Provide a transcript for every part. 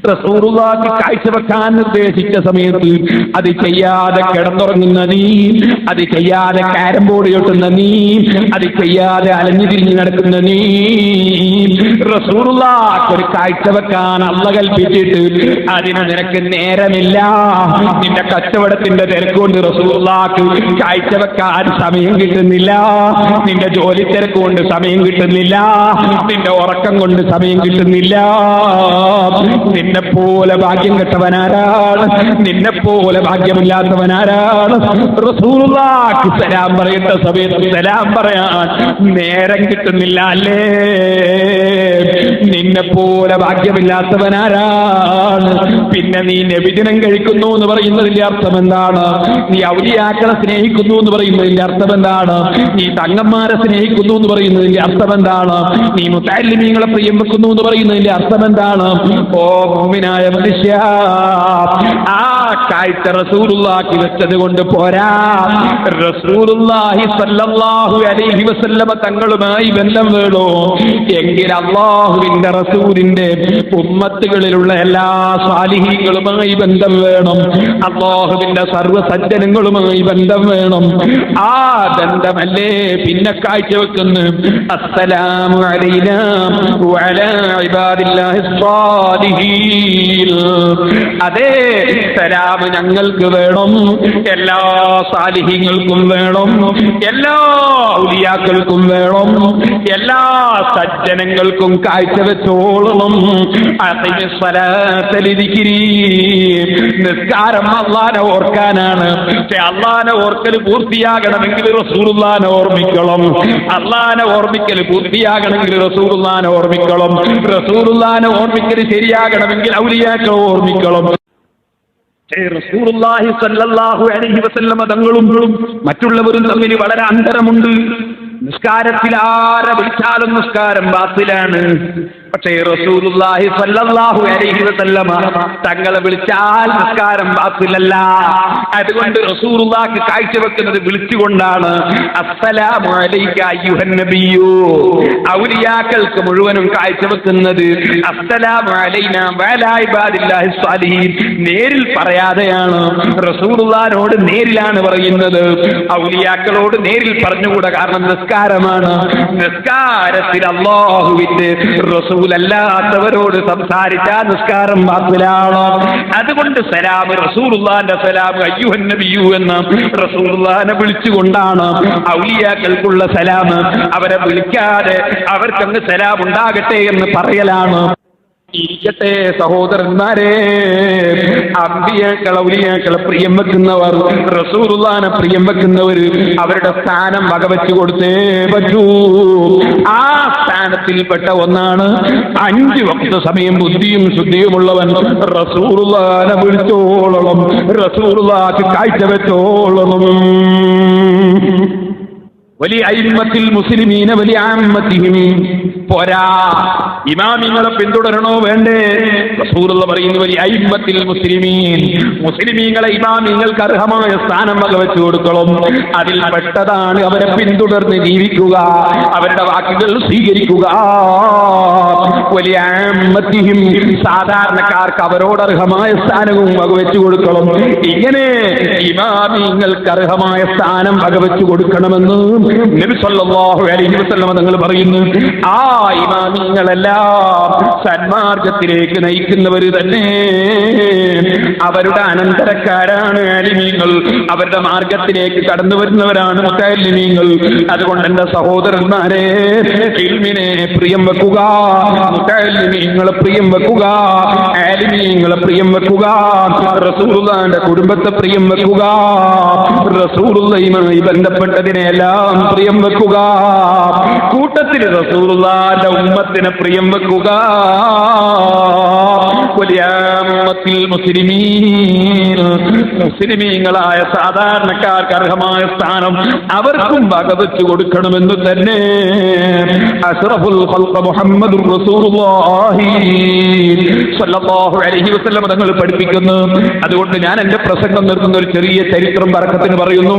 റസൂലുള്ളാഹിക്ക് കാഴ്ചവെക്കാൻ നിർദ്ദേശിച്ച സമയത്ത് അത് ചെയ്യാതെ കിടന്നുറങ്ങുന്ന നീ, അത് ചെയ്യാതെ കാരം ബോർഡ് കെട്ടുന്ന നീ, അത് ചെയ്യാതെ അലഞ്ഞു തിരിഞ്ഞു നടക്കുന്ന നീ, റസൂലുള്ളാഹിക്ക് ഒരു കാഴ്ചവെക്കാൻ അല്ലാഹു കൽപ്പിച്ചിട്ട് അതിന് നിനക്ക് നേരമില്ല. നിന്റെ കച്ചവടത്തിന്റെ തിരക്കുകൊണ്ട് റസൂലുള്ളാഹിക്ക് കാഴ്ചവെക്കാൻ സമയം കിട്ടുന്നില്ല. നിന്റെ ജോലി തിരക്കുകൊണ്ട് സമയം കിട്ടുന്നില്ല. നിന്റെ ഉറക്കം കൊണ്ട് സമയം കിട്ടുന്നില്ല. നിന്നെ പോലെ ഭാഗ്യം കെട്ടവനാരാണ്? നിന്നെ പോലെ ഭാഗ്യമില്ലാത്തവനാരാണ്? റസൂലുള്ളാഹിക്ക് സലാം പറയേണ്ട സമയത്ത് സലാം പറയാൻ നേരം കിട്ടുന്നില്ല അല്ലേ? നിന്നെ പോലെ ഭാഗ്യമില്ലാത്തവനാരാണ്? പിന്നെ നീ നബിദിനം കഴിക്കുന്നു എന്ന് പറയുന്നതിന്റെ അർത്ഥം എന്താണ്? നീ ഔലിയാക്കളെ സ്നേഹിക്കുന്നു എന്ന് പറയുന്നതിന്റെ അർത്ഥം എന്താണ്? നീ തങ്ങന്മാരെ സ്നേഹിക്കുന്നു എന്ന് പറയുന്നതിന്റെ അർത്ഥം എന്താണ്? നീ മുത്തഅല്ലിമീങ്ങളെ പ്രിയം വെക്കുന്നു എന്ന് പറയുന്നതിന്റെ അർത്ഥം എന്താണ്? ഓ മുഅ്മിനായ മനുഷ്യ, ആ കാഴ്ച റസൂലുള്ളാഹിക്ക് വെച്ചത് കൊണ്ട് പോരാ. റസൂലുള്ളാഹി സ്വല്ലല്ലാഹു അലൈഹി വസല്ലമ തങ്ങളുമായി ബന്ധം വേണോ എങ്കിൽ അല്ലാഹുവിന്റെ റസൂലിന്റെ ഉമ്മത്തുകളിലുള്ള എല്ലാ സാലിഹീങ്ങളുമായി ബന്ധം വേണം. അല്ലാഹുവിന്റെ സർവ്വ സജ്ജനങ്ങളുമായി ബന്ധം വേണം. ആ ബന്ധമല്ലേ പിന്നെ കാഴ്ചവെക്കുന്നു. അസ്സലാമു അലൈനാ വഅലാ ഇബാദില്ലാഹിസ് സാലിഹീൻ. അതേ സലാം ഞങ്ങൾക്ക് വേണം, എല്ലാ സാലിഹീങ്ങൾക്കും വേണം, എല്ലാ ഔലിയാക്കൾക്കും വേണം, എല്ലാ സജ്ജനങ്ങൾക്കും കാഴ്ചവെച്ചോളണം. നിസ്കാരം അല്ലാഹനെ ഓർക്കാനാണ്. പക്ഷെ അല്ലാഹനെ ഓർക്കൽ പൂർത്തിയാകണമെങ്കിൽ റസൂലുള്ളാഹിനെ ഓർമ്മിക്കണം. അല്ലാഹനെ ഓർമ്മിക്കൽ പൂർത്തിയാകണമെങ്കിൽ റസൂലുള്ളാഹിനെ ഓർമ്മിക്കണം. റസൂലുള്ളാഹിനെ ഓർമ്മിക്കൽ ശരിയാകണമെങ്കിൽ ഔലിയാക്കളെ ഓർമ്മിക്കണം. റസൂലുള്ളാഹി സ്വല്ലല്ലാഹു അലൈഹി വസല്ലമ തങ്ങളും മറ്റുള്ളവരും തമ്മിൽ വളരെ അന്തരമുണ്ട്. നിസ്കാരത്തിൽ ആരെ വിളിച്ചാലും നിസ്കാരം ബാത്തിലാണ്. പക്ഷേ റസൂലുള്ളാഹി സ്വല്ലല്ലാഹു അലൈഹി വസല്ലമ തങ്ങളെ വിളിച്ചാൽ നിസ്കാരം ബാത്തിലല്ല. അതുകൊണ്ട് റസൂലുള്ളാഹിക്ക് കാഴ്ചവെക്കുന്നത് വിളിച്ചുകൊണ്ടാണ്. അസ്സലാമു അലൈക അയ്യുഹൻ നബിയ്യു. ഔലിയാക്കൾക്ക് മുഴുവനും കാഴ്ചവെക്കുന്നത് അസ്സലാമു അലൈനാ വഅലാ ഇബാദില്ലാഹിസ് സാലിഹീൻ നേരിൽ പറയാതെയാണ്. റസൂലുള്ളാഹിനോട് നേരിലാണ് പറയുന്നത്. ഔലിയാക്കളോട് നേരിൽ പറഞ്ഞുകൂടാ. കാരണം നിസ്കാരമാണ്. നിസ്കാരത്തിൽ അല്ലാഹുവിന്റെ റസൂലല്ലാത്തവരോട് സംസാരിച്ചാൽ നിസ്കാരം ബാത്തിലാണ്. അതുകൊണ്ട് സലാം റസൂലുള്ളാഹിന്റെ സലാം അയ്യുഹൻ നബിയ്യു എന്ന റസൂലുള്ളാഹിനെ വിളിച്ചുകൊണ്ടാണ്. ഔലിയാക്കൾക്കുള്ള സലാം അവരെ വിളിക്കാതെ അവർക്കങ്ങ് സലാം ഉണ്ടാകട്ടെ എന്ന് പറയലാണ്. ഇരിക്കട്ടെ സഹോദരന്മാരെ, അമ്പിയാക്കൾ ഔലിയാക്കളെ പ്രിയം വെക്കുന്നവർ, റസൂലുള്ളാഹിനെ പ്രിയം വെക്കുന്നവർ അവരുടെ സ്ഥാനം വകവെച്ചു കൊടുത്തേ പറ്റൂ. ആ സ്ഥാനത്തിൽപ്പെട്ട ഒന്നാണ് 5 വഖ്ത് സമയം ബുദ്ധിയും ശുദ്ധിയുമുള്ളവൻ റസൂലുള്ളാഹിനെ വിളിച്ചോളണം, റസൂലുള്ളാഹിക്ക് കാഴ്ചവെച്ചോളണം. വലിയ അയിമ്മത്തിൽ മുസ്ലിമീന വലിയ ആമ്മത്തിഹിം പോരാ. ഇമാമിങ്ങളെ പിന്തുടരണോ വേണ്ടേ? റസൂലുള്ളാഹി പറയുന്നു വലിയ അയിമ്മത്തിൽ മുസ്ലിമീൻ. മുസ്ലിമീങ്ങളെ ഇമാമിങ്ങൾക്ക് അർഹമായ സ്ഥാനം വകവെച്ചു കൊടുക്കണം. അതിൽ പെട്ടതാണ് അവരെ പിന്തുടർന്ന് ജീവിക്കുക, അവരുടെ വാക്കുകൾ സ്വീകരിക്കുക. വലിയ ആമ്മത്തിഹിം സാധാരണക്കാർക്ക് അവരോട് അർഹമായ സ്ഥാനവും വകവെച്ചു കൊടുക്കണം. ഇങ്ങനെ ഇമാമിങ്ങൾക്ക് അർഹമായ സ്ഥാനം വകവെച്ചു കൊടുക്കണമെന്ന് നബി സല്ലല്ലാഹു അലൈഹി വസല്ലം തങ്ങൾ പറയുന്നു. ആ ഇമാമിങ്ങളെല്ലാം സന്മാർഗത്തിലേക്ക് നയിക്കുന്നവർ തന്നെ. അവരുടെ അനന്തരക്കാരാണ് ആലിമീങ്ങൾ. അവരുടെ മാർഗത്തിലേക്ക് കടന്നു വരുന്നവരാണ് മുത്തഅല്ലിമീങ്ങൾ. അതുകൊണ്ട് എന്റെ സഹോദരന്മാരെ, ഇൽമിനെ പ്രിയം വെക്കുക, മുത്തഅല്ലിമീങ്ങളെ പ്രിയം വെക്കുക, ആലിമീങ്ങളെ പ്രിയം വെക്കുക, റസൂലുള്ളാഹിന്റെ കുടുംബത്തെ പ്രിയം വെക്കുക, റസൂലുള്ളാഹിയുമായി ബന്ധപ്പെട്ടതിനെല്ലാം പ്രിയം വെക്കുക, കൂട്ടത്തിൽ റസൂലുള്ളാഹിന്റെ ഉമ്മത്തിനെ പ്രിയം വെക്കുക. വലിയ ഉമ്മത്തിൽ മുസ്ലിമീൻ മുസ്ലിമീങ്ങളായ സാധാരണക്കാർക്ക് അർഹമായ സ്ഥാനം അവർക്കും വകവെച്ചു കൊടുക്കണമെന്ന് തന്നെ അഷ്റഫുൽ ഖൽഖ് മുഹമ്മദുർ റസൂലുള്ളാഹി സ്വല്ലല്ലാഹു അലൈഹി വസല്ലം തങ്ങൾ പഠിപ്പിക്കുന്നു. അതുകൊണ്ട് ഞാൻ എന്റെ പ്രസംഗം നിർത്തുന്ന ഒരു ചെറിയ ചരിത്രം ബറക്കത്തിന് പറയുന്നു,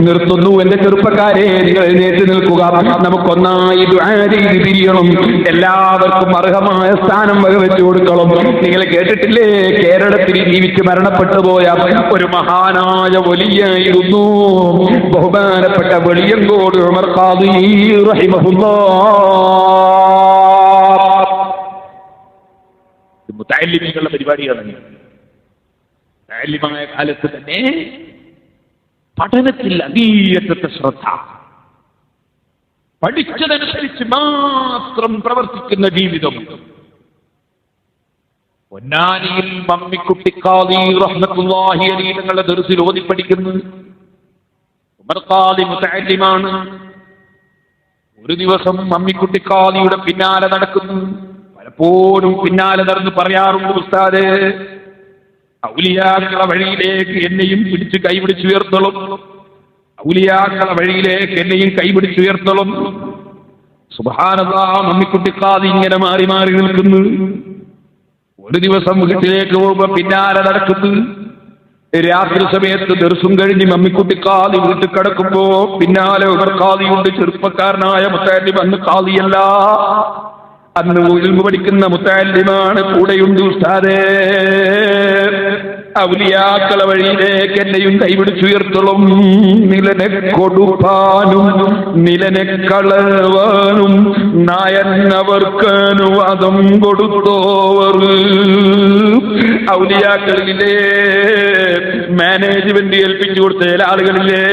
നിർത്തുന്നു. എന്റെ ചെറുപ്പക്കാരെ, നിങ്ങൾ എഴുന്നേറ്റ് നിൽക്കുക. നമുക്കൊന്നായി ദുആ ചെയ്ത് പിരിയണം. എല്ലാവർക്കും അർഹമായ സ്ഥാനം വകവെച്ചു കൊടുക്കണം. നിങ്ങൾ കേട്ടിട്ടില്ലേ, കേരളത്തിൽ ജീവിച്ച് മരണപ്പെട്ടു പോയ ഒരു മഹാനായ വലിയായിരുന്നു ബഹുമാനപ്പെട്ട വെളിയങ്കോട് ഉമർ ഖാദി റഹിമഹുല്ലാഹ്. മുതഅല്ലിമീങ്ങളുടെ പരിപാടിയാണ്. മുതഅല്ലിമായ കാലത്ത് തന്നെ പഠനത്തിൽ അങ്ങേയറ്റത്തെ ശ്രദ്ധ, പഠിച്ചതനുസരിച്ച് മാത്രം പ്രവർത്തിക്കുന്ന ജീവിതം. പൊന്നാനിയിൽ മമ്മിക്കുട്ടി ഖാദി റഹ്മത്തുള്ളാഹി അലൈഹി തങ്ങളുടെ ദർസിൽ ഓതി പഠിക്കുന്നു. ഉമർ ഖാദി മുതഅല്ലിമാണ്. ഒരു ദിവസം മമ്മിക്കുട്ടി ഖാദിയുടെ പിന്നാലെ നടക്കുന്നു. പലപ്പോഴും പിന്നാലെ നടന്ന് പറയാറുണ്ട്, ഉസ്താദേ, ഔലിയാക്കളെ വഴിയിലേക്ക് എന്നെയും പിടിച്ച് കൈപിടിച്ചുയർത്തണം, ഔലിയാക്കളെ വഴിയിലേക്ക് എന്നെയും കൈപിടിച്ചുയർത്തണം. സുബ്ഹാനല്ലാഹ്, മമ്മിക്കുട്ടി ഖാദി ഇങ്ങനെ മാറി മാറി നിൽക്കുന്നു. ഒരു ദിവസം വീട്ടിലേക്ക് പോകുമ്പോ പിന്നാലെ നടക്കുന്നു. രാത്രി സമയത്ത് ദർസും കഴിഞ്ഞ് മമ്മിക്കുട്ടി ഖാദി വീട്ടിൽ കിടക്കുമ്പോ പിന്നാലെ ഉമർ ഖാദിയുണ്ട്. ചെറുപ്പക്കാരനായ മുത്തഅല്ലിം, അന്ന് ഖാദിയല്ല, അന്ന് ഇൽമു പഠിക്കുന്ന മുത്തഅല്ലിമാണ്. കൂടെയുണ്ട്, ഉസ്താദേ, ഔലിയാക്കളെ വഴിയിലേക്ക് എന്നെയും കൈപിടിച്ചുയർത്തണം. നിലനെ കൊടുപ്പാനും നിലനെ കളവാനും നായന്നവർക്കനുവാദം കൊടുത്തോവർ. ഔലിയാക്കളിലെ മാനേജ്മെന്റ് ഏൽപ്പിച്ചു കൊടുത്ത ചില ആളുകളിലെ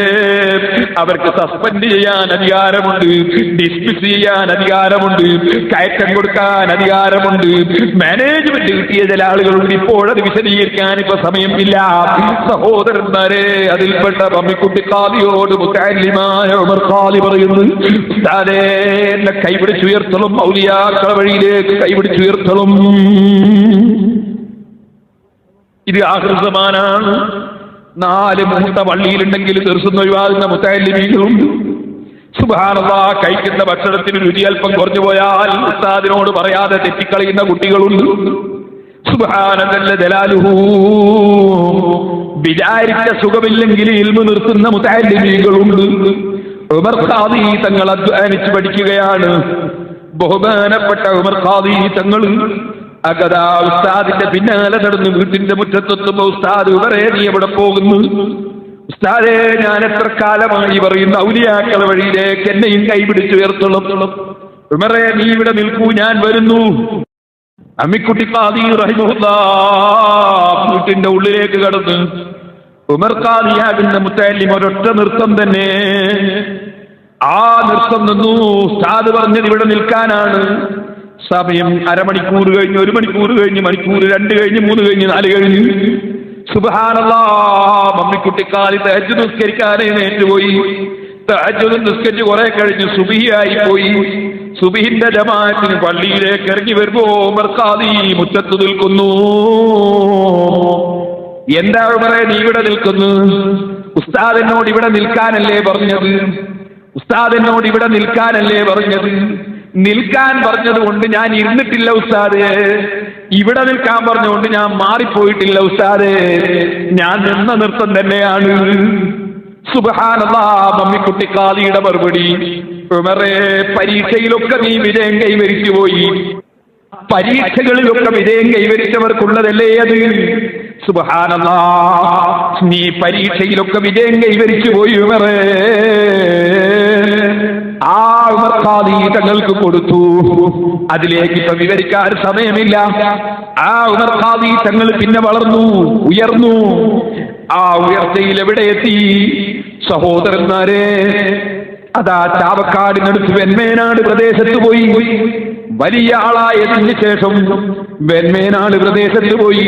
അവർക്ക് സസ്പെൻഡ് ചെയ്യാൻ അധികാരമുണ്ട്, ഡിസ്മിസ് ചെയ്യാൻ അധികാരമുണ്ട്, കയറ്റം കൊടുക്കാൻ അധികാരമുണ്ട്. മാനേജ്മെന്റ് കിട്ടിയ ചില ആളുകളുണ്ട്. ഇപ്പോഴത് വിശദീകരിക്കാൻ ഇപ്പൊ സമയമില്ല. സഹോദരന്മാരെ, അതിൽപ്പെട്ട മമ്മിക്കുട്ടി ഖാദിയോട് മുതഅല്ലിമായ ഉമർ ഖാദി പറയുന്നു, ഉസ്താദേ, എന്നെ കൈപിടിച്ചുയർത്തണം, ഔലിയാക്കളെ വഴിയിലേക്ക് കൈപിടിച്ചുയർത്തണം. ഇത് ആഹൃതമാനാണ്. 4 മൂത്ത പള്ളിയിലുണ്ടെങ്കിൽ ദർസുന്ന ഒഴിവാകുന്ന മുതഅല്ലിമീങ്ങളുണ്ട്. സുബ്ഹാനല്ലാഹ്, കഴിക്കുന്ന ഭക്ഷണത്തിന് രുചി അല്പം കുറഞ്ഞു പോയാൽ ഉസ്താദിനോട് പറയാതെ തെറ്റിക്കളയുന്ന കുട്ടികളുണ്ട്. സുബ്ഹാനല്ല ജലാലുഹു, വിചാരിച്ച സുഖമില്ലെങ്കിൽ ഇൽമു നിർത്തുന്ന മുതഅല്ലിമീങ്ങളുണ്ട്. ഉമർ ഖാദി തങ്ങൾ അധ്വാനിച്ച് പഠിക്കുകയാണ്. ബഹുമാനപ്പെട്ട ഉമർ ഖാദി തങ്ങൾ അകതാ ഉസ്താദിന്റെ പിന്നാലെ നടന്ന് വീട്ടിന്റെ മുറ്റത്തെത്തുമ്പോ, ഉസ്താദ്, ഉമറേ, നീ എവിടെ പോകുന്നു? ഉസ്താദേ, ഞാൻ എത്ര കാലമായി പറയുന്ന ഔലിയാക്കളെ വഴിയിലേക്ക് എന്നെയും കൈപിടിച്ചുയർത്തണം. ഉമറേ, നീ ഇവിടെ നിൽക്കൂ, ഞാൻ വരുന്നു. അമ്മിക്കുട്ടി ഖാദി റഹിമഹുല്ലാഹ് വീട്ടിന്റെ ഉള്ളിലേക്ക് കടന്ന് ഉമർ ഖാദിയാകുന്ന മുത്തഅല്ലിം ഒരൊറ്റ നൃത്തം തന്നെ. ആ നൃത്തം നിന്നു. ഉസ്താദ് പറഞ്ഞത് ഇവിടെ നിൽക്കാനാണ്. സമയം അരമണിക്കൂർ കഴിഞ്ഞ്, 1 മണിക്കൂർ കഴിഞ്ഞ്, മണിക്കൂർ 2 കഴിഞ്ഞ്, 3 കഴിഞ്ഞ്, 4 കഴിഞ്ഞ്. സുബ്ഹാനല്ലാഹ്, മമ്മിക്കുട്ടി ഖാദി തഹജ്ജുദ് നിസ്കരിക്കാനേ നേറ്റുപോയി. തഹജ്ജുദ് നിസ്കരിച്ച് കുറെ കഴിഞ്ഞ് സുബ്ഹിയായി പോയി. സുബ്ഹിന്റെ ജമാഅത്തിന് പള്ളിയിലേക്ക് ഇറങ്ങി വരുമ്പോ ഉമർ ഖാദി മുറ്റത്ത് നിൽക്കുന്നു. എന്താ ഉമറേ, നീ ഇവിടെ നിൽക്കുന്നു? ഉസ്താദിനോട് ഇവിടെ നിൽക്കാനല്ലേ പറഞ്ഞത്? ഉസ്താദിനോട് ഇവിടെ നിൽക്കാനല്ലേ പറഞ്ഞത്? നിൽക്കാൻ പറഞ്ഞത് കൊണ്ട് ഞാൻ ഇരുന്നിട്ടില്ല ഉസ്താദേ. ഇവിടെ നിൽക്കാൻ പറഞ്ഞുകൊണ്ട് ഞാൻ മാറിപ്പോയിട്ടില്ല ഉസ്താദേ. ഞാൻ നിന്ന നൃത്തം തന്നെയാണ്. സുബ്ഹാനല്ലാഹ്, മമ്മിക്കുട്ടി ഖാദിയുടെ മറുപടി, ഉമറേ, പരീക്ഷയിലൊക്കെ നീ വിജയം കൈവരിച്ചു പോയി. പരീക്ഷകളിലൊക്കെ വിജയം കൈവരിച്ചവർക്കുള്ളതല്ലേ അത്? സുബ്ഹാനല്ലാഹ്, നീ പരീക്ഷയിലൊക്കെ വിജയം കൈവരിച്ചു പോയി ഉമറേ. ആ ഉമർ ഖാദി തങ്ങൾക്ക് കൊടുത്തു. അതിലേക്ക് ഇപ്പൊ വിവരിക്കാൻ സമയമില്ല. ആ ഉമർ ഖാദി തങ്ങൾ പിന്നെ വളർന്നു, ഉയർന്നു. ആ ഉയർച്ചയിൽ എവിടെ എത്തി? സഹോദരന്മാരെ, അതാ ചാവക്കാടിനടുത്ത് വെന്മേനാട് പ്രദേശത്ത് പോയി. വലിയ ആളായതിന് ശേഷം വെന്മേനാട് പ്രദേശത്ത് പോയി.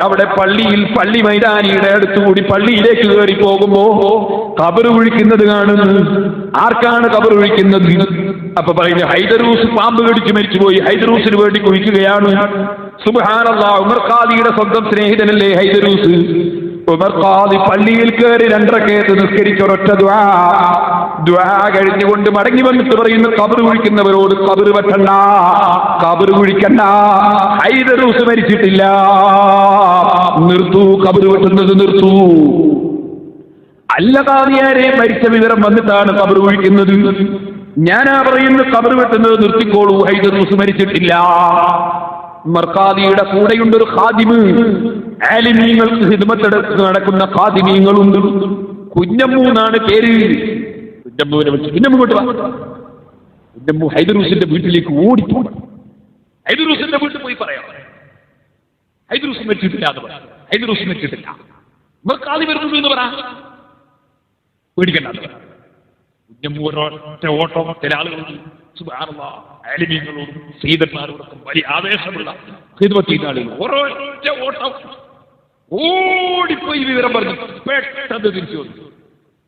അവിടെ പള്ളിയിൽ, പള്ളി മൈതാനിയുടെ അടുത്തുകൂടി പള്ളിയിലേക്ക് കയറി പോകുമ്പോ ഖബറ് കുഴിക്കുന്നത് കാണുന്നു. ആർക്കാണ് ഖബറ് കുഴിക്കുന്നത്? അപ്പൊ പറയുന്നത്, ഹൈദറൂസ് പാമ്പ് കടിച്ച് മരിച്ചുപോയി, ഹൈദറൂസിന് വേണ്ടി കുഴിക്കുകയാണ്. സുബ്ഹാനല്ലാഹ്, ഉമർ ഖാദിയുടെ സ്വന്തം സ്നേഹിതനല്ലേ ഹൈദറൂസ്? ഉമർ ഖാദി പള്ളിയിൽ കയറി 2 റക്അത്ത് നിസ്കരിച്ച ഒരൊറ്റ ദുആ കഴിഞ്ഞുകൊണ്ട് മടങ്ങി വന്നിട്ട് പറയുന്നു, ഖബർ കുഴിക്കുന്നവരോട് ഖബർ വെട്ടണ്ട, ഖബർ കുഴിക്കണ്ട, ഹൈദറൂസ് മരിച്ചിട്ടില്ല, നിർത്തൂ, ഖബർ വെട്ടുന്നത് നിർത്തൂ. അല്ല ഖാദിയാരെ, മരിച്ച വിവരം വന്നിട്ടാണ് ഖബർ കുഴിക്കുന്നത്. ഞാനാ പറയുന്നു ഖബർ വെട്ടുന്നത് നിർത്തിക്കോളൂ, ഹൈദറൂസ് മരിച്ചിട്ടില്ല. ഉമർ ഖാദിയുടെ കൂടെയുണ്ടൊരു ഖാദിമ്, ആലിമീങ്ങൾക്ക് ഖിദ്മത്ത് നടക്കുന്ന ഖാദിമീങ്ങളുണ്ട്. കുഞ്ഞമ്മു എന്നാണ് പേര്. കുഞ്ഞമ്മുവിനെ വിളിച്ചു, കുഞ്ഞമ്മു കൊണ്ട് വാ. കുഞ്ഞമ്മു ഹൈദറൂസിന്റെ വീട്ടിലേക്ക് ഓടിപ്പോണം. ഹൈദറൂസിന്റെ വീട്ടിൽ പോയി പറയാം, ഹൈദറൂസ് മരിച്ചിട്ടില്ല എന്ന് പറയാം, ഹൈദറൂസ് മരിച്ചിട്ടില്ല, ഉമർ ഖാദി വരുന്നു എന്ന് പറ, പേടിക്കണ്ടെന്ന് പറയാം. കുഞ്ഞമ്മു ഒരൊറ്റ ഓട്ടം. ചില ആളുകളുണ്ട് സുബ്ഹാനല്ലാഹ്, ആലിമീങ്ങളോടും സയ്യിദന്മാരോടൊക്കെ വലിയ ആവേശമുള്ള ഖിദ്മത്ത് ചെയ്യുന്ന ആളുകൾ ഒരൊറ്റ ഓട്ടം ഓടിപ്പോയി വിവരം പറഞ്ഞു, പെട്ടെന്ന് തിരിച്ചു വന്നു.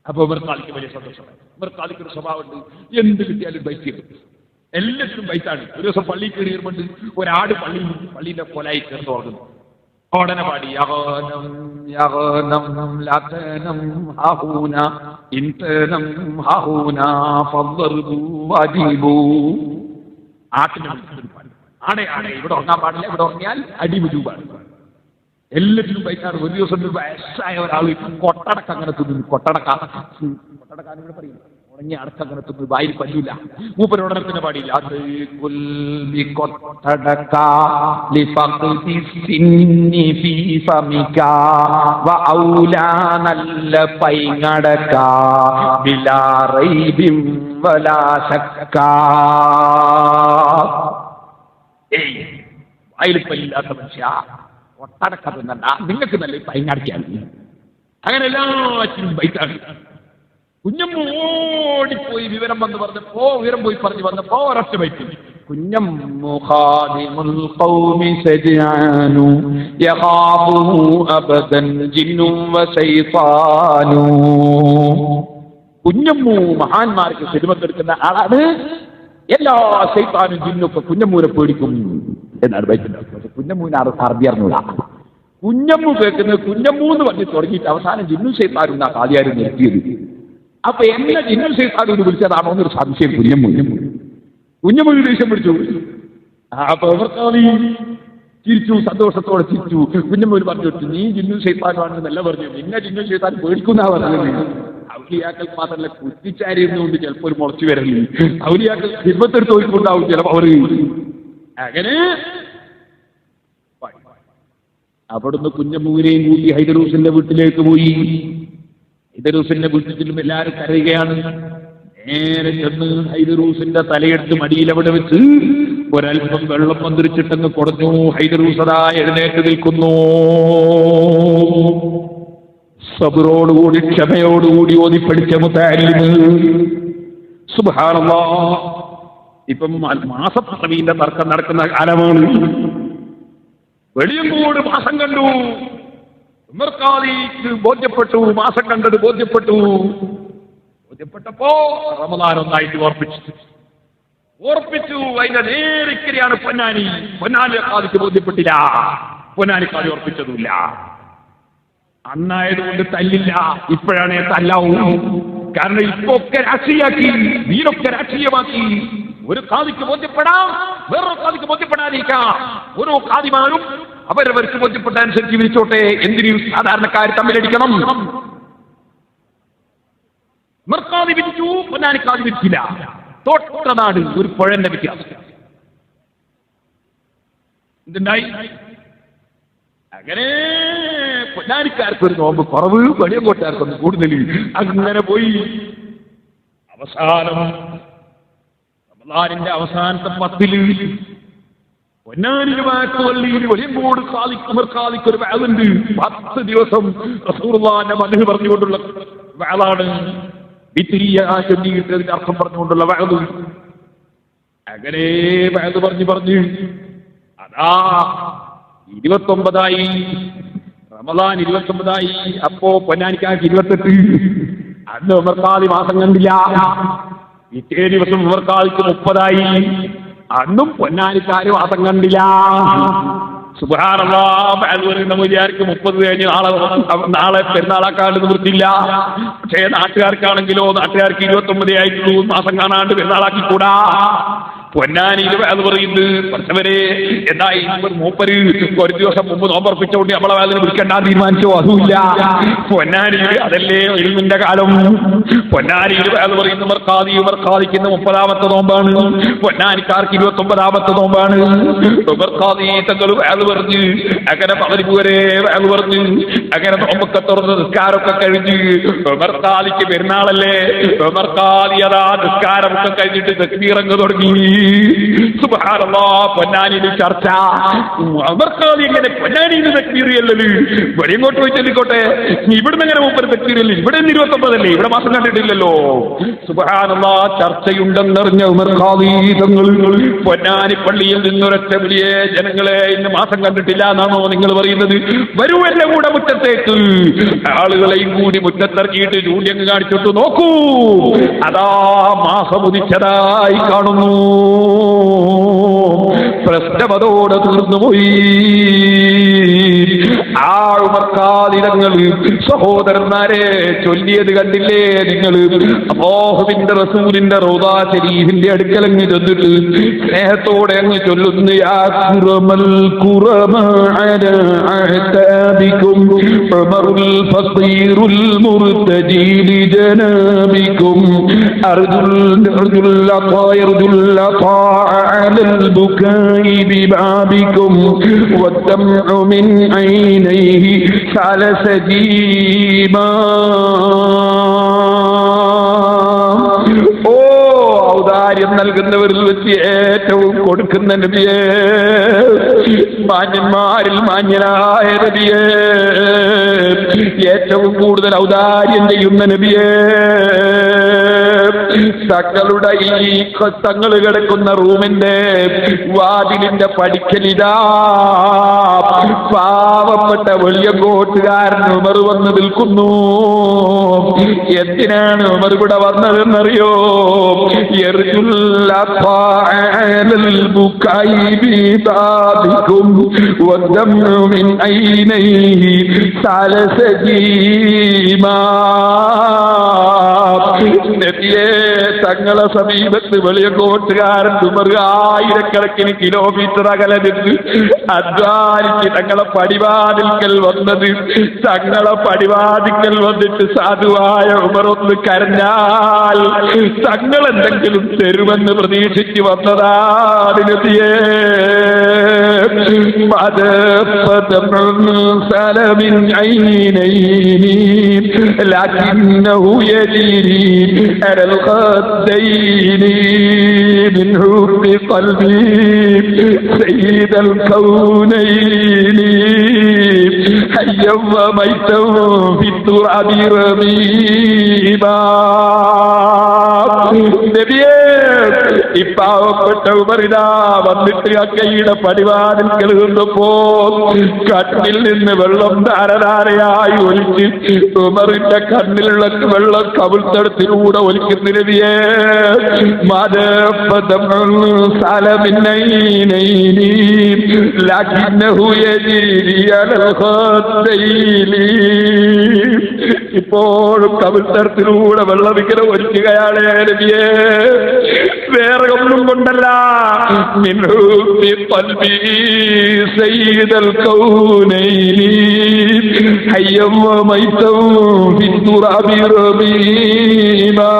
അപ്പൊ ഉമർ ഖാദിക്ക് വലിയ സന്തോഷമായി. ഉമർ ഖാദിക്ക് ഒരു സ്വഭാവമുണ്ട്, എന്ത് കിട്ടിയാലും ബൈക്ക് ചെയ്യും, എല്ലാത്തിനും ബൈക്കാണ്. ഒരു ദിവസം പള്ളിയിൽ കയറി വരുമ്പോണ്ട് ഒരാട് പള്ളിയുടെ കൊലായി ചേർന്ന് ഓർക്കുന്നു. ഉടനെ പാടി, ആടെ ഇവിടെ ഉറങ്ങാൻ പാടില്ല, ഇവിടെ ഉറങ്ങിയാൽ അടിമുജൂബാണ്. എല്ലാത്തിനും ബൈക്കാണ്. ഒരു ദിവസം വയസ്സായ ഒരാൾ കൊട്ടടക്ക അങ്ങനെ തിന്നു. കൊട്ടടക്കാനിവിടെ പറയും, ഉണങ്ങിയ അടക്ക അങ്ങനെ തിന്നു, വായിൽ പറ്റൂല. മൂപ്പരോടനെ തന്നെ പാടിയില്ല, നല്ല പൈങ്ങടക്ക ബിലാറൈബിം വലാ ശക്ക. വായിൽ പല്ലില്ലാത്ത മനുഷ്യ ഒട്ടടക്ക തിന്നണ്ട, നിങ്ങൾക്ക് നല്ല പൈങ്ങടക്കാണ്. അങ്ങനെ എല്ലാറ്റിനും ബൈക്കാണ്. കുഞ്ഞമ്മു ഓടിപ്പോയി വിവരം പോയി പറഞ്ഞു വന്നപ്പോ ഒരൊറ്റ ബൈക്ക്. കുഞ്ഞമ്മു ഖാദിമുൽ ഖൗമി സജാനു യഖാഫുഹു അബദൻ ജിന്നും വശൈത്താനു. കുഞ്ഞമ്മു മഹാന്മാർക്ക് ഖിദ്മത്ത് എടുക്കുന്ന ആളാണ്. എല്ലാ ശൈത്താനും ജിന്നൊക്കെ കുഞ്ഞമ്മൂനെ പേടിക്കും എന്നാണ് ബൈക്കിന്റെ. പക്ഷെ കുഞ്ഞമ്മൂവിന് അറബി അറിഞ്ഞൂടാ. കുഞ്ഞമ്മു കേൾക്കുന്നത് കുഞ്ഞമ്മൂ എന്ന് പറഞ്ഞ് തുടങ്ങിയിട്ട് അവസാനം ജിന്നും ശൈത്താനും എന്നാ ആദ്യം നിർത്തിയത്. അപ്പൊ എന്നെ ജിന്നും ശൈത്താനും വിളിച്ചതാണോ എന്നൊരു സംശയം കുഞ്ഞമ്മു ദേഷ്യം പിടിച്ചു. അപ്പൊ ചിരിച്ചു, സന്തോഷത്തോടെ ചിരിച്ചു. കുഞ്ഞമ്മൂര് പറഞ്ഞു, നീ ജിന്നും ശൈത്താനുമാണെന്ന് നല്ല പറഞ്ഞു, നിന്നെ ജിന്നും ശൈത്താൻ പേടിക്കുന്ന പറഞ്ഞത്. ഔലിയാക്കൾ മാത്രമല്ല, കുറ്റിച്ചാരിയിരുന്നുകൊണ്ട് ചിലപ്പോൾ ഒരു മുളച്ചു വരല്ലേ, ഔലിയാക്കൾ ഹിദ്മത്തെടുത്ത് പോയിട്ടുണ്ടാവും ചിലപ്പോൾ അവർ. അങ്ങനെ അവിടുന്ന് കുഞ്ഞമ്മൂവിനെയും കൂടി ഹൈദറൂസിന്റെ വീട്ടിലേക്ക് പോയി. ഹൈദറൂസിന്റെ വീട്ടിൽ ചെല്ലും എല്ലാവരും കരയുകയാണ്. നേരെ ചെന്ന് ഹൈദറൂസിന്റെ തലയെടുത്ത് മടിയിലവിടെ വെച്ച് ഒരൽപ്പം വെള്ളം മന്ത്രിച്ചിട്ടങ്ങ് കൊടുത്തു. ഹൈദറൂസ് അതാ എഴുന്നേറ്റ് നിൽക്കുന്നു. സബറോടുകൂടി ക്ഷമയോടുകൂടി ഓതിപ്പടിച്ച മുതഅല്ലിം. സുബ്ഹാനല്ലാഹ്, ഇപ്പം മാസപ്പിറവിന്റെ തർക്കം നടക്കുന്ന കാലമാണ്. വെളിയങ്കോട് മാസം കണ്ടു. ഉമർ ഖാദിക്ക് ബോധ്യപ്പെട്ടു, മാസം കണ്ടത് ബോധ്യപ്പെട്ടു. ബോധ്യപ്പെട്ടപ്പോ റമദാൻ ഒന്നായിട്ട് ഓർപ്പിച്ചു. അതിന്റെ നേരിക്കരെയാണ് പൊന്നാനി. പൊന്നാനി ഖാദിക്ക് ബോധ്യപ്പെട്ടില്ല, പൊന്നാനി ഖാദി ഓർപ്പിച്ചതുമില്ല. അന്നായതുകൊണ്ട് തല്ലില്ല, ഇപ്പോഴാണ് തല്ലാവൂ. കാരണം ഇപ്പൊ ഒക്കെ രാഷ്ട്രീയാക്കി, വീരൊക്കെ രാഷ്ട്രീയമാക്കി. ഒരു ഖാദിക്ക് ബോധ്യപ്പെടാം, വേറൊരു ഖാദിക്ക് ബോധ്യപ്പെടാതിരിക്കാം. ഓരോ ഖാദിമാരും അവരവർക്ക് ബോധ്യപ്പെട്ട അനുസരിച്ച് വിളിച്ചോട്ടെ. എന്തിനും സാധാരണക്കാർ തമ്മിലടിക്കണം. ഉമർ ഖാദി വിധിച്ചു, പൊന്നാനി ഖാദി വിധിച്ചില്ല. തൊട്ടനാട് ഒരു പുഴന്റെ വ്യത്യാസം. എന്തുണ്ടായി? അങ്ങനെ പൊന്നാനിക്കാർക്ക് ഒരു നോമ്പ് കുറവ്, വെളിയങ്കോട്ടുകാർക്കൊന്ന് കൂടുതൽ. അങ്ങനെ പോയി അവസാനം റമദാനിന്റെ അവസാനത്തെ 10 പൊന്നാനിയിൽ വാക്കുവള്ളിയിൽ വെളിയങ്കോട് ഉമർ ഖാദിക്ക് ഒരു വഅദുണ്ട്. 10 ദിവസം റസൂലുള്ളാഹിന്റെ മദ്ഹ് പറഞ്ഞുകൊണ്ടുള്ള വഅദാണ്. ചൊല്ലിയിട്ടതിന്റെ അർത്ഥം പറഞ്ഞുകൊണ്ടുള്ള വഅദ്. അങ്ങനെ വഅദ് പറഞ്ഞ് അതാ 29 റമദാൻ 29. അപ്പോ പൊന്നാനിക്കാർക്ക് 28. അന്ന് ഉമർ ഖാദി മാസം കണ്ടില്ല. പിറ്റേ ദിവസം ഉമർ ഖാദിക്ക് 30. അന്നും പൊന്നാനിക്കാര് മാസം കണ്ടില്ല. സുബ്ഹാനല്ലാഹ്. നമ്മൾ വിചാരിക്കും 30 കഴിഞ്ഞ് നാളെ പെരുന്നാളാക്കാണ്ട് നിവൃത്തില്ല. പക്ഷേ നാട്ടുകാർക്കാണെങ്കിലോ, നാട്ടുകാർക്ക് 29 ആയിട്ടുള്ളൂ, മാസം കാണാണ്ട് പെരുന്നാളാക്കിക്കൂടാ. പൊന്നാനിയിൽ അത് പറയുന്നത് പഠിച്ചവരെ എന്തായി മൂപ്പര് ഒരു ദിവസം മുമ്പ് നോമ്പർപ്പിച്ചോണ്ട് നമ്മളെ വേദന വിളിക്കണ്ടാന്ന് തീരുമാനിച്ചോ? അതുമില്ല. പൊന്നാനിയിൽ അതല്ലേ ഇൽമിന്റെ കാലം. പൊന്നാനിയിൽ അത് പറയുന്ന ഉമർഖാദിക്കുന്ന 30ാമത്തെ നോമ്പാണ്. പൊന്നാനിക്കാർക്ക് 29ാമത്തെ നോമ്പാണ്. ഉമർഖാദി തങ്ങൾ വേദ പറഞ്ഞ് അങ്ങനെ മഗ്‌രിബ് വരെ വേദ പറഞ്ഞ് അങ്ങനെ നോമ്പൊക്കെ തുറന്ന് നിസ്കാരമൊക്കെ കഴിഞ്ഞ് ഉമർഖാദിക്ക് പെരുന്നാളല്ലേ. ഉമർഖാദി അതാ നിസ്കാരമൊക്കെ കഴിഞ്ഞിട്ട് തക്ബീറങ്ങ് തുടങ്ങി. സുബ്ഹാനല്ലാഹ്. പൊന്നാനിയിൽ ചർച്ച ഉമർഖാദി എങ്ങനെ പൊന്നാനിയിൽ തക്ബീറിയല്ലത്, ഇവിടെ ഇങ്ങോട്ട് പോയി ചൊല്ലിക്കോട്ടെ. ഇവിടുന്ന് എങ്ങനെ മൂപ്പര് തക്ബീറില്ല? ഇവിടെ 29 അല്ലേ, ഇവിടെ മാസം കണ്ടിട്ടില്ലല്ലോ. സുബ്ഹാനല്ലാഹ്. ചർച്ചയുണ്ടെന്നറിഞ്ഞ ഉമർഖാദി തങ്ങൾ പൊന്നാനി പള്ളിയിൽ നിന്നൊരൊറ്റ വിളിയെ ജനങ്ങളെ ഇന്ന് മാസം കണ്ടിട്ടില്ല എന്നാണോ നിങ്ങൾ പറയുന്നത്? വരൂ എന്റെ കൂടെ മുറ്റത്തേക്ക്. ആളുകളെയും കൂടി മുറ്റത്തിറക്കിയിട്ട് ജൂലിയങ്ങ് കാണിച്ചിട്ട് നോക്കൂ, അതാ മാസം ഉദിച്ചതായി കാണുന്നു. പ്രശ്നമതോടെ തീർന്നുപോയി. ആ ഉമർഖാദിതങ്ങൾ സഹോദരന്മാരെ ചൊല്ലിയത് കണ്ടില്ലേ നിങ്ങൾ? അല്ലാഹുവിന്റെ റസൂലിന്റെ റൗദാ ശരീഫിന്റെ അടുക്കലങ്ങ് ചെന്നിട്ട് സ്നേഹത്തോടെ അങ്ങ് ചൊല്ലുന്നു, യാ ഖുറമൽ ഖുറമ അലാ അഹ്താബികും ഉമറുൽ ഫഖീറുൽ മുർതജി ലിജനാബികും അർജുൽ ലഖാ അലൽ ബുകായി ബിബാബികും വദ്ദംഉ മിൻ ഐനൈഹി സല സജീമാ. ഓ ഔദാര്യം നൽകുന്നവരിൽ വെച്ച് ഏറ്റവും കൊടുക്കുന്ന നബിയേ, മാന്യന്മാരിൽ മാന്യനായ നബിയേ, ഏറ്റവും കൂടുതൽ ഔദാര്യം ചെയ്യുന്ന നബിയേ, തങ്ങളുടെ ഈ തങ്ങൾ കിടക്കുന്ന റൂമിന്റെ വാതിലിന്റെ പടിക്കലിതാ പാവപ്പെട്ട വെളിയങ്കോട്ടുകാരൻ ഉമർ വന്ന് നിൽക്കുന്നു. എന്തിനാണ് ഉമർ ഇവിടെ വന്നതെന്നറിയോ? തങ്ങളെ സമീപത്ത് വെളിയങ്കോട്ടുകാരൻ ഉമർ ആയിരക്കണക്കിന് കിലോമീറ്റർ അകലെ നിന്ന് അധ്വാനിച്ച് തങ്ങളെ പടിവാതിൽക്കൽ വന്നത്. തങ്ങളെ പടിവാതിൽക്കൽ വന്നിട്ട് സാധുവായ ഉമർ ഒന്ന് കരഞ്ഞാൽ തങ്ങൾ എന്തെങ്കിലും തരുമെന്ന് പ്രതീക്ഷിച്ച് വന്നതാണ് നബിയേ. സലമിൻ ഐനൈനി ലകിന്നഹു യജരി അലൽ ഖദ്ദൈനി മിൻ ഹുബ്ബി ഖൽബി സയ്യിദൽ കൗനൈനി ഹയ്യം വമൈതം ഫിത്തുറബി റമീബാ. നബിയേ, ഇപ്പാവപ്പെട്ട ഉമറിതാ വന്നിട്ട് അക്കയുടെ പടിവാതിൽക്കൽ നിന്നപ്പോ കണ്ണിൽ നിന്ന് വെള്ളം ധാരധാരയായി ഒലിച്ച് ഉമറിന്റെ കണ്ണിലുള്ള വെള്ളം കവിൾത്തടത്തിലൂടെ ഒലിക്കുന്ന നബിയേ. ഇപ്പോഴും കവിൾത്തടത്തിലൂടെ വെള്ളം ഇങ്ങനെ ഒലിക്കുകയാണ് നബിയേ. വേറെ ഒന്നും കൊണ്ടല്ല, സയ്യിദൽ കൗനൈനി ഹയ്യം വമൈതം ഫിത്തുറബി റമീബാ.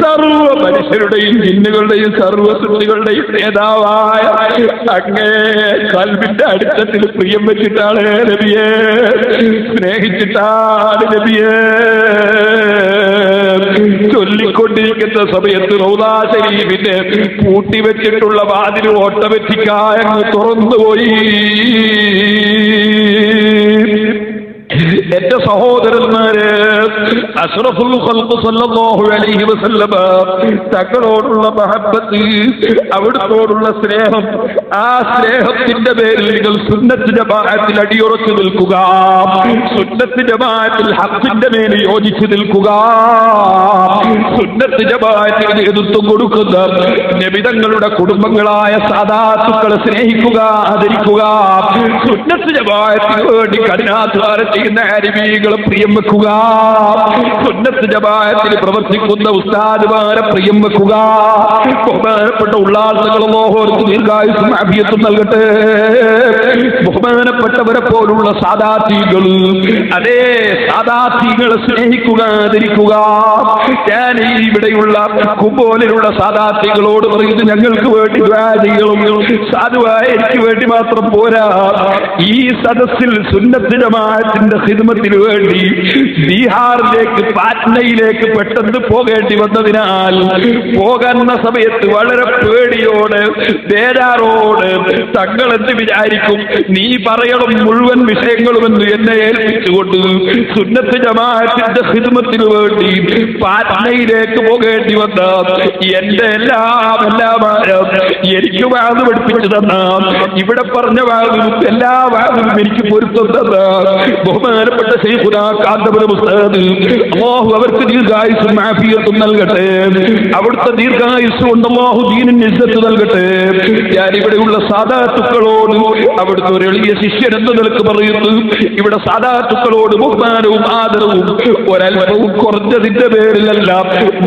സർവ മനുഷ്യരുടെയും ജിന്നുകളുടെയും സർവ സൃഷ്ടികളുടെയും നേതാവായ അങ്ങേ കൽബിന്റെ അടിത്തത്തിൽ പ്രിയം വെച്ചിട്ടാണ് നബിയെ, സ്നേഹിച്ചിട്ടാണ് നബിയെ. ചൊല്ലിക്കൊണ്ടിരിക്കുന്ന സമയത്ത് റൗദാ ശരീഫിന്റെ പൂട്ടിവെച്ചിട്ടുള്ള വാതിൽ ഓട്ടോമാറ്റിക്കായി അങ്ങ് തുറന്നുപോയി. എന്റെ സഹോദരന്മാര്, അഷ്റഫുൽ ഖൽഖ് സല്ലല്ലാഹു അലൈഹി വസല്ലമ തങ്ങളോടുള്ള മഹബ്ബത്ത്, അവിടുത്തോടുള്ള സ്നേഹം, ആ സ്നേഹത്തിന്റെ പേരിൽ നിങ്ങൾ സുന്നത്ത് ജമാഅത്തിൽ അടിയുറച്ചു നിൽക്കുക, സുന്നത്ത് ജമാഅത്തിൽ ഹഖിന്റെ മേൽ യോജിച്ചു നിൽക്കുക, സുന്നത്ത് ജമാഅത്തിന് നേതൃത്വം കൊടുക്കുന്ന നബിതങ്ങളുടെ കുടുംബങ്ങളായ സാദാത്തുക്കളെ സ്നേഹിക്കുക, ആദരിക്കുക, സുന്നത്ത് ജമാഅത്തിന് വേണ്ടി കഠിനാധ്വാനം ചെയ്യുന്ന ആലിമീകളെ പ്രിയം വെക്കുക, സുന്നത്ത് ജമാഅത്തിൽ പ്രവർത്തിക്കുന്ന ഉസ്താദുമാരെ പ്രിയം വെക്കുക. ബഹുമാനപ്പെട്ട ഉള്ളാസങ്ങൾ അല്ലാഹുവർക്ക് ദീർഘായുസ്സും ആഫിയത്തും നൽകട്ടെ. ബഹുമാനപ്പെട്ടവരെ പോലുള്ള സാദാത്തീകൾ, അതേ സാദാത്തീകളെ സ്നേഹിക്കുക, ആദരിക്കുക. ഞാൻ ഇവിടെയുള്ള കുമ്പോലിലുള്ള സാദാത്തീകളോട് പറയുന്നത്, ഞങ്ങൾക്ക് വേണ്ടി ദുആ ചെയ്യണം. സാധുവായ എനിക്ക് വേണ്ടി മാത്രം പോരാ, ഈ സദസ്സിൽ സുന്നത്ത് ജമാഅത്തിന്റെ ഖിദ്മത്തിന് വേണ്ടി ബീഹാറിലേക്ക്, പാറ്റ്നയിലേക്ക് പെട്ടെന്ന് പോകേണ്ടി വന്നതിനാൽ പോകുന്ന സമയത്ത് വളരെ പേടിയോട്, ബേജാറോട് തങ്ങൾ എന്ത് വിചാരിക്കും, നീ പറയണം മുഴുവൻ വിഷയങ്ങളുമെന്ന് എന്നെ ഏൽപ്പിച്ചുകൊണ്ട് സുന്നത്ത് ജമാഅത്തിന്റെ ഖിദ്മത്തിന് വേണ്ടി പാറ്റ്നയിലേക്ക് പോകേണ്ടി വന്ന എന്റെ എനിക്ക് വാത് പഠിപ്പിച്ചു തന്ന, ഇവിടെ പറഞ്ഞ വാതിലും എല്ലാ വാതിലും എനിക്ക് പൊരുത്തം തന്ന ബഹുമാനപ്പെട്ട ശൈഖുനാ കാന്തപുരം ഉസ്താദ്, അല്ലാഹു അവർക്ക് ദീർഘായുസ്സും ആഫിയത്തും നൽകട്ടെ. അവിടുത്തെ ദീർഘായുസ് കൊണ്ട് അല്ലാഹു ദീനിന് ഇസ്സത്ത് നൽകട്ടെ. ഞാൻ ഇവിടെയുള്ള സാദാത്തുക്കളോട്, അവിടുത്തെ ഒരു എളിയ ശിഷ്യൻ എന്ന നിലക്ക് പറയുന്നു, ഇവിടെ സാദാത്തുക്കളോട് ബഹുമാനവും ആദരവും ഒരൽപ്പവും കുറഞ്ഞതിന്റെ പേരിലല്ല,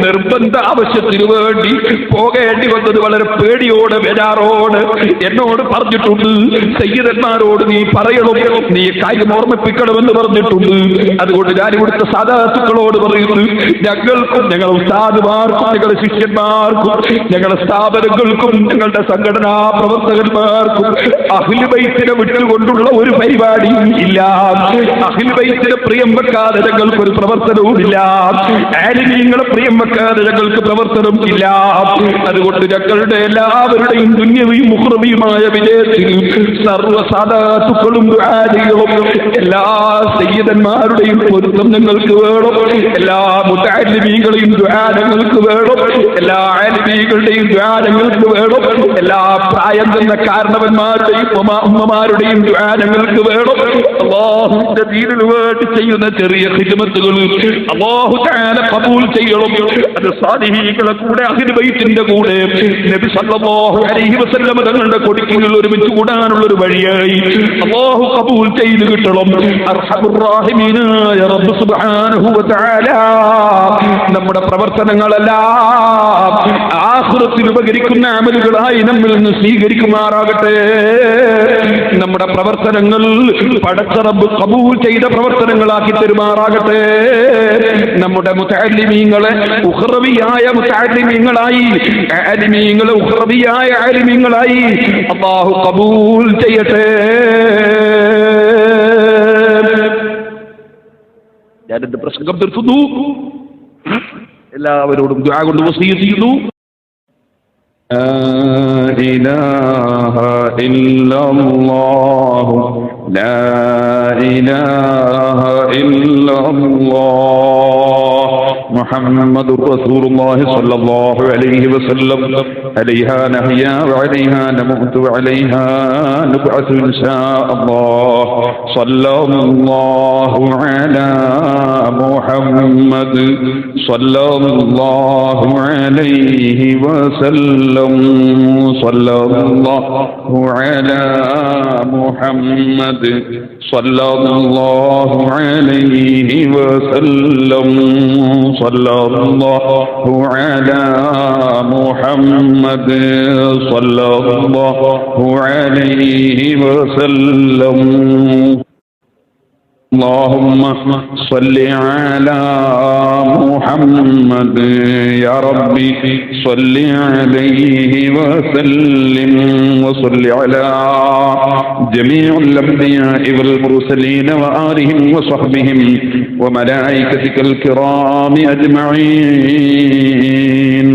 നിർബന്ധ ആവശ്യത്തിന് വേണ്ടി പോകേണ്ടി വന്നത് വളരെ പേടിയോടെ, ബേജാറോട് എന്നോട് പറഞ്ഞിട്ടുണ്ട്. സയ്യിദന്മാരോട് നീ പറയണം, നീ കാര്യം ഓർമ്മിപ്പിക്കണമെന്ന് പറഞ്ഞിട്ടുണ്ട്. അതുകൊണ്ട് ഞാൻ ഇവിടുത്തെ സാദാത്തുക്കളോട് പറയുന്നു, ഞങ്ങൾക്കും ഞങ്ങളുടെ ഉസ്താദുമാർക്കും ഞങ്ങളുടെ ശിഷ്യന്മാർക്കും ഞങ്ങളുടെ സ്ഥാപനങ്ങൾക്കും ഞങ്ങളുടെ സംഘടനാ പ്രവർത്തകന്മാർക്കും അഹ്ലു ബൈത്തിനെ വിട്ടുകൊണ്ടുള്ള ഒരു പരിപാടിയും ഇല്ല. അഹ്ലു ബൈത്തിനെ പ്രിയം വെക്കാതെ ഞങ്ങൾക്കൊരു പ്രവർത്തനവും ഇല്ല. ആലിമീങ്ങളെ പ്രിയം വെക്കാതെ ഞങ്ങൾക്ക് പ്രവർത്തനം ഇല്ല. അതുകൊണ്ട് ഞങ്ങളുടെ എല്ലാവരുടെയും ദുന്യവിയും മുഖ്റവിയുമായ വിജയത്തിൽ സർവ്വ സാദാത്തുക്കളും ദുആകളും എല്ലാ സയ്യിദന്മാരുടെയും പൊരുത്തം ഞങ്ങൾക്ക് വേണം. എല്ലാ മുതഅല്ലിമീങ്ങളെയും ദുആ ഞങ്ങൾക്ക് വേണം. എല്ലാ ആലിമീങ്ങളുടെയും ദുആ ഞങ്ങൾക്ക് വേണം. എല്ലാ പ്രായം ചെന്ന കാരണവന്മാരുടെയും ഉമ്മമാരുടെയും ദുആ ഞങ്ങൾക്ക് വേണം. അല്ലാഹുവിന്റെ ദീനിന് വേണ്ടി ചെയ്യുന്ന ചെറിയ ഖിദ്മത്തുകൾ അല്ലാഹു തആല ഖബൂൽ ചെയ്യണം. അത് സാലിഹീങ്ങളെ കൂടെ, അഹ്ലു ബൈത്തിന്റെ കൂടെ നബി സല്ലല്ലാഹു അലൈഹി വസല്ലം തങ്ങളുടെ കൊടിക്കുള്ളിൽ ഒരുമിച്ച് കൂടാനുള്ള ഒരു വഴിയായി അല്ലാഹു ഖബൂൽ ചെയ്തു കിട്ടണം. അർഹമുർ റഹീമീനായ റബ്ബ് സുബ്ഹാനഹു വ തആല നമ്മുടെ പ്രവർത്തനങ്ങളെല്ലാം ആഖിറത്തിൽ ഉപകരിക്കുന്ന അമലുകളായി നമ്മിൽ നിന്ന് സ്വീകരിക്കുമാറാകട്ടെ. നമ്മുടെ പ്രവർത്തനങ്ങൾ പടച്ച റബ്ബ് ഖബൂൽ ചെയ്ത പ്രവർത്തനങ്ങളാക്കി തരുമാറാകട്ടെ. നമ്മുടെ മുതഅല്ലിമീങ്ങളെ ഉഖ്റവിയായ മുതഅല്ലിമീങ്ങളായി, ആലിമീങ്ങളെ ഉഖ്റവിയായ ആലിമീങ്ങളായി അല്ലാഹു ഖബൂൽ ചെയ്യട്ടെ. ഞാനെന്റെ പ്രസംഗം തീർത്തുന്നു. എല്ലാവരോടും ദുആ കൊണ്ട് വസിയ്യത്ത് ചെയ്യുന്നു. ലാ ഇലാഹ ഇല്ലല്ലാഹു ലാ ഇലാഹ ഇല്ലല്ലാഹ് മുഹമ്മദുർ റസൂലുള്ളാഹി സ്വല്ലല്ലാഹു അലൈഹി വസല്ലം. അലൈഹാ നഹ്യാ വഅലൈഹാ നമൂതു വഅലൈഹാ നുബ്അസു ഇൻഷാ അല്ലാഹ്. സ്വല്ലല്ലാഹു അലാ മുഹമ്മദ് സ്വല്ലല്ലാഹു അലൈഹി വസല്ലം. സ്വല്ലല്ലാഹു അലാ മുഹമ്മദ് സ്വല്ലല്ലാഹു അലൈഹി വസല്ലം. സ്വല്ലല്ലാഹു അലാ മുഹമ്മദ് സ്വല്ലല്ലാഹു അലൈഹി വസല്ലം. اللهم صل على محمد يا ربي صل عليه وسلم وصل على جميع الأنبياء والمرسلين وآلهم وصحبهم وملائكتك الكرام أجمعين.